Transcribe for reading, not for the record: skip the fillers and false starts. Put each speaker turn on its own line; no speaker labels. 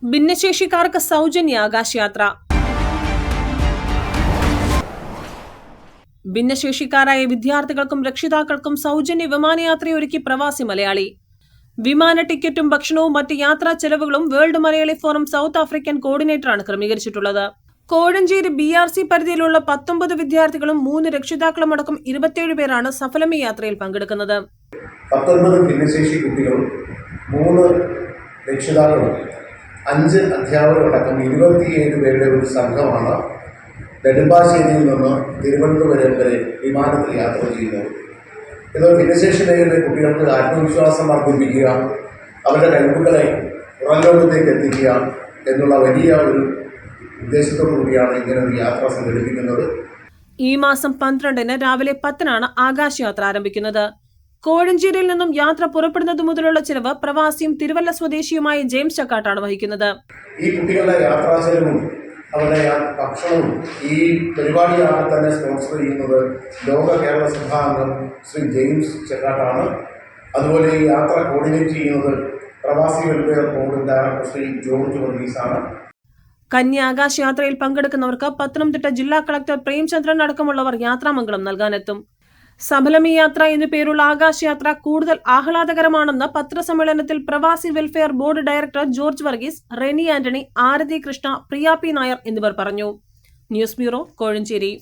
ഭിന്നശേഷിക്കാർക്ക് സൗജന്യ ആകാശയാത്ര. ഭിന്നശേഷിക്കാരായ വിദ്യാർത്ഥികൾക്കും രക്ഷിതാക്കൾക്കും സൗജന്യ വിമാനയാത്രയൊരുക്കി പ്രവാസി മലയാളി. വിമാന ടിക്കറ്റും ഭക്ഷണവും മറ്റ് യാത്രാ ചെലവുകളും world Malayali forum south African കോർഡിനേറ്ററാണ് ക്രമീകരിച്ചിട്ടുള്ളത്. കോഴഞ്ചേരി BRC പരിധിയിലുള്ള 19 വിദ്യാർത്ഥികളും 3 രക്ഷിതാക്കളും അടക്കം 27 പേരാണ് സഫലം ഈ യാത്രയിൽ പങ്കെടുക്കുന്നത്.
19 ഭിന്നശേഷി കുട്ടികളും 3 രക്ഷിതാക്കളും 5 അധ്യാപകരടക്കം 27 പേരുടെ ഒരു സംഘമാണ് നെടുമ്പാശ്ശേരിയിൽ നിന്ന് തിരുവനന്തപുരം വരെ വിമാനത്തിൽ യാത്ര ചെയ്യുന്നത്. ഇത് ഭിന്നശേഷി മേഖലയിലെ കുട്ടികൾക്ക് ആത്മവിശ്വാസം വർദ്ധിപ്പിക്കുക, അവരുടെ കഴിവുകളെ പുറംലോകത്തേക്ക് എത്തിക്കുക എന്നുള്ള വലിയ ഒരു ഉദ്ദേശത്തോടു കൂടിയാണ് ഇങ്ങനെ ഒരു യാത്ര സംഘടിപ്പിക്കുന്നത്.
ഈ മാസം 12-ന് രാവിലെ 10-നാണ് ആകാശയാത്ര ആരംഭിക്കുന്നത്. കോഴഞ്ചേരിയിൽ നിന്നും യാത്ര പുറപ്പെടുന്നത് മുതലുള്ള ചിലവ് പ്രവാസിയും തിരുവല്ല സ്വദേശിയുമായ ജെയിംസ് ചക്കാട്ടാണ് വഹിക്കുന്നത്.
ഈ കുട്ടികളുടെ യാത്രാ ചെലവും അവരുടെ ഭക്ഷണവും ഈ പരിപാടിയാകെ തന്നെ സ്പോൺസർ ചെയ്യുന്നത് ലോക കേരള സഭാ അംഗം ശ്രീ ജെയിംസ് ചക്കാട്ടാണ്. അതുപോലെ ഈ യാത്ര കോർഡിനേറ്റ് ചെയ്യുന്നത് Pravasi welfare board director Shri George വർഗീസാണ്.
കന്യ ആകാശയാത്രയിൽ പങ്കെടുക്കുന്നവർക്ക് പത്തനംതിട്ട ജില്ലാ കളക്ടർ പ്രേംചന്ദ്രൻ അടക്കമുള്ളവർ യാത്രാമംഗളം നൽകാനെത്തും. സഫലമി യാത്ര എന്നു പേരുള്ള ആകാശയാത്ര കൂടുതൽ ആഹ്ലാദകരമാണെന്ന് പത്രസമ്മേളനത്തിൽ Pravasi welfare board director George Varghese, Reni Antony, Aarathi Krishna, Priya P. Nair എന്നിവർ പറഞ്ഞു. News bureau, Kozhencherry.